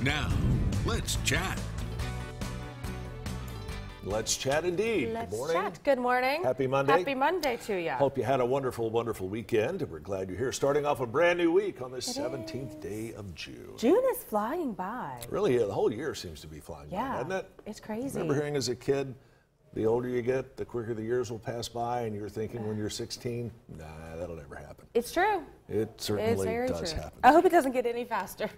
Now, let's chat. Let's chat indeed. Let's Good morning. chat. Good morning. Happy Monday. Happy Monday to you. Hope you had a wonderful, wonderful weekend. We're glad you're here. Starting off a brand new week on the 17th day of June. June is flying by. Really, the whole year seems to be flying by, Yeah, doesn't it? it's crazy. Remember hearing as a kid, the older you get, the quicker the years will pass by, and you're thinking when you're 16, nah, that'll never happen. It's true. It certainly It's very does true. happen. I hope it doesn't get any faster.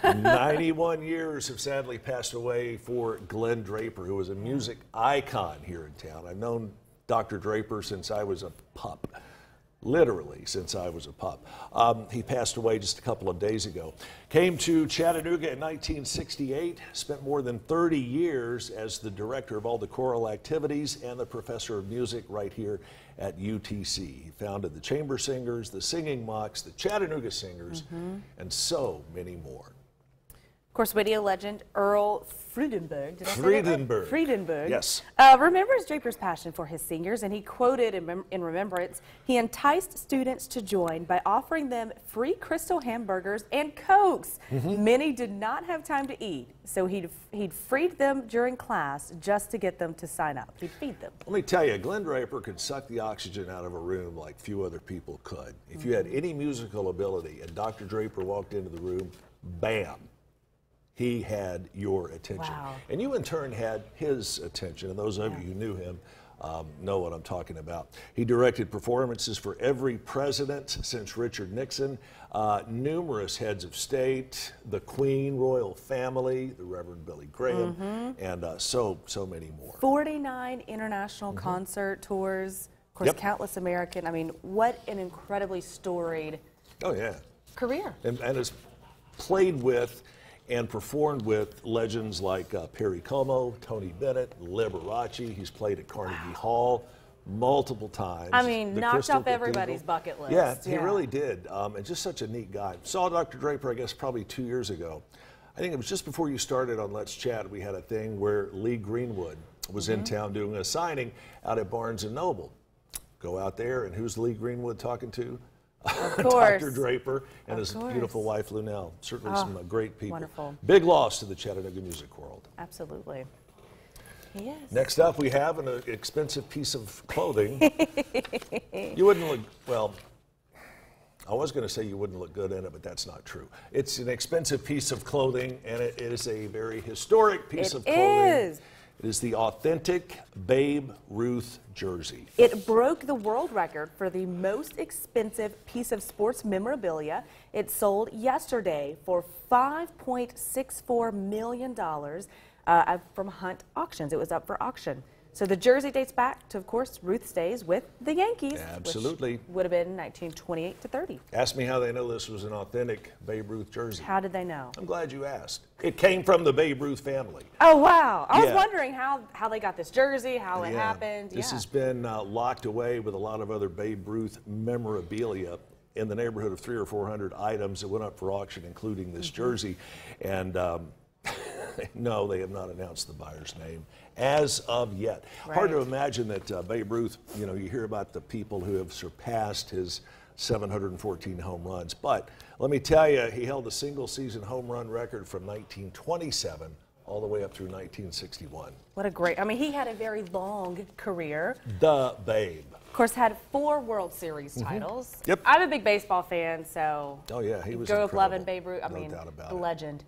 91 years have sadly passed away for Glenn Draper, who was a music icon here in town. I've known Dr. Draper since I was a pup. Literally, since I was a pup. He passed away just a couple of days ago. Came to Chattanooga in 1968, spent more than 30 years as the director of all the choral activities and the professor of music right here at UTC. He founded the Chamber Singers, the Singing Mocks, the Chattanooga Singers, and so many more. Of course, radio legend Earl Friedenberg. Did I say that right? Friedenberg. Yes. Remembers Draper's passion for his singers, and he quoted in remembrance, he enticed students to join by offering them free Crystal hamburgers and Cokes. Many did not have time to eat, so he'd feed them during class just to get them to sign up. He'd feed them. Let me tell you, Glenn Draper could suck the oxygen out of a room like few other people could. If you had any musical ability and Dr. Draper walked into the room, bam. He had your attention. Wow. And you in turn had his attention, and those of you who knew him know what I'm talking about. He directed performances for every president since Richard Nixon, numerous heads of state, the Queen, royal family, the Reverend Billy Graham, and so many more. 49 international concert tours, of course, countless American. I mean, what an incredibly storied career. And has played with and performed with legends like Perry Como, Tony Bennett, Liberace. He's played at Carnegie Hall multiple times. I mean, the knocked Crystal off everybody's bucket list. Yeah, he really did. And just such a neat guy. Saw Dr. Draper, I guess, probably 2 years ago. I think it was just before you started on Let's Chat, we had a thing where Lee Greenwood was in town doing a signing out at Barnes & Noble. Go out there, and who's Lee Greenwood talking to? Dr. Draper and his beautiful wife, Lunell. Certainly some great people. Wonderful. Big loss to the Chattanooga music world. Absolutely. Yes. Next up, we have an expensive piece of clothing. You wouldn't look, well, I was going to say you wouldn't look good in it, but that's not true. It's an expensive piece of clothing, and it is a very historic piece of clothing. It is the authentic Babe Ruth jersey. It broke the world record for the most expensive piece of sports memorabilia. It sold yesterday for $5.64 million from Hunt Auctions. It was up for auction. So the jersey dates back to, of course, Ruth's days with the Yankees. Absolutely. Which would have been 1928 to 30. Ask me how they know this was an authentic Babe Ruth jersey. How did they know? I'm glad you asked. It came from the Babe Ruth family. Oh, wow. I was wondering how they got this jersey, how it happened. This has been locked away with a lot of other Babe Ruth memorabilia in the neighborhood of 300 or 400 items that went up for auction, including this jersey. And no, they have not announced the buyer's name as of yet. Hard to imagine that Babe Ruth, you know, you hear about the people who have surpassed his 714 home runs. But let me tell you, he held a single season home run record from 1927 all the way up through 1961. What a great, I mean, he had a very long career. The Babe. Of course, had 4 World Series titles. Yep. I'm a big baseball fan, so he was grew up incredible. loving Babe Ruth. I No mean, doubt about the it. legend.